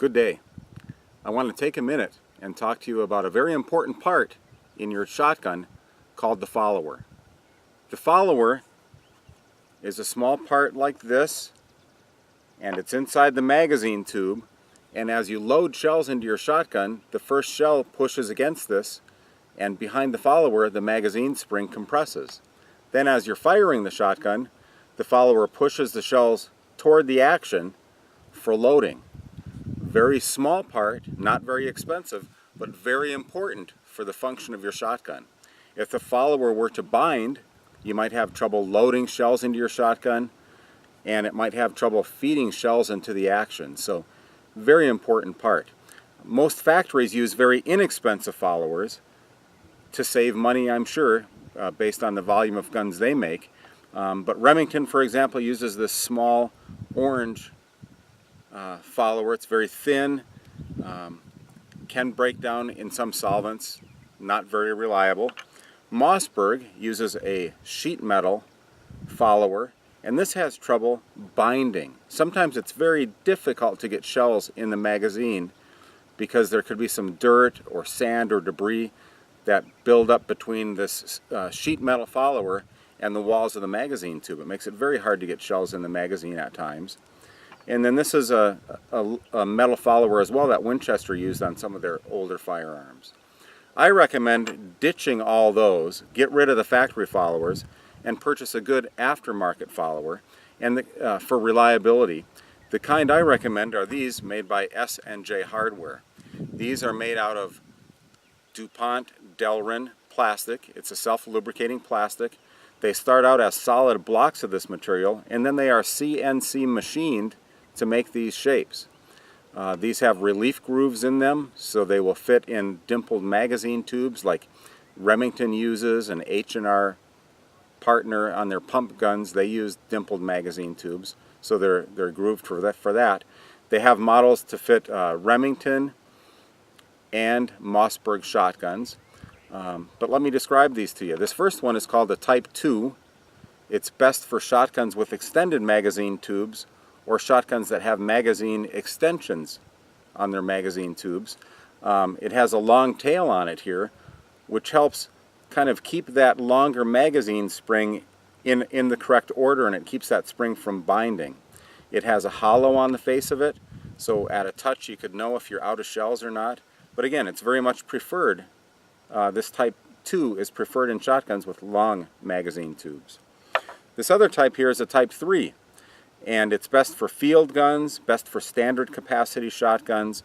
Good day. I want to take a minute and talk to you about a very important part in your shotgun called the follower. The follower is a small part like this, and it's inside the magazine tube, and as you load shells into your shotgun, the first shell pushes against this, and behind the follower the magazine spring compresses. Then as you're firing the shotgun, the follower pushes the shells toward the action for loading. Very small part, not very expensive, but very important for the function of your shotgun. If the follower were to bind, you might have trouble loading shells into your shotgun, and it might have trouble feeding shells into the action. So, very important part. Most factories use very inexpensive followers to save money, I'm sure, based on the volume of guns they make. But Remington, for example, uses this small orange follower. It's very thin, can break down in some solvents, not very reliable. Mossberg uses a sheet metal follower, and this has trouble binding. Sometimes it's very difficult to get shells in the magazine because there could be some dirt or sand or debris that build up between this sheet metal follower and the walls of the magazine tube. It makes it very hard to get shells in the magazine at times. And then this is a metal follower as well that Winchester used on some of their older firearms. I recommend ditching all those, get rid of the factory followers, and purchase a good aftermarket follower. And for reliability, the kind I recommend are these made by S&J Hardware. These are made out of DuPont Delrin plastic. It's a self-lubricating plastic. They start out as solid blocks of this material, and then they are CNC machined to make these shapes. These have relief grooves in them, so they will fit in dimpled magazine tubes like Remington uses, and H&R partner on their pump guns. They use dimpled magazine tubes, so they're grooved for that. They have models to fit Remington and Mossberg shotguns. But let me describe these to you. This first one is called a Type 2. It's best for shotguns with extended magazine tubes or shotguns that have magazine extensions on their magazine tubes. It has a long tail on it here, which helps kind of keep that longer magazine spring in the correct order, and it keeps that spring from binding. It has a hollow on the face of it, so at a touch you could know if you're out of shells or not. But again, it's very much preferred. This Type 2 is preferred in shotguns with long magazine tubes. This other type here is a Type 3, and it's best for field guns, best for standard capacity shotguns.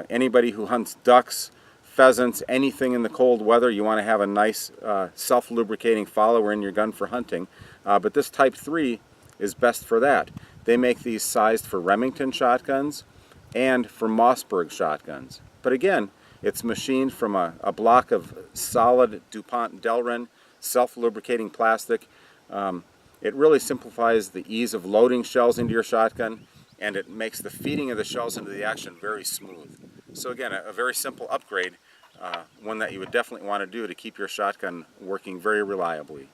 Anybody who hunts ducks, pheasants, anything in the cold weather, you want to have a nice self-lubricating follower in your gun for hunting. But this Type 3 is best for that. They make these sized for Remington shotguns and for Mossberg shotguns. But again, it's machined from a block of solid DuPont Delrin self-lubricating plastic. It really simplifies the ease of loading shells into your shotgun, and it makes the feeding of the shells into the action very smooth. So again, a very simple upgrade, one that you would definitely want to do to keep your shotgun working very reliably.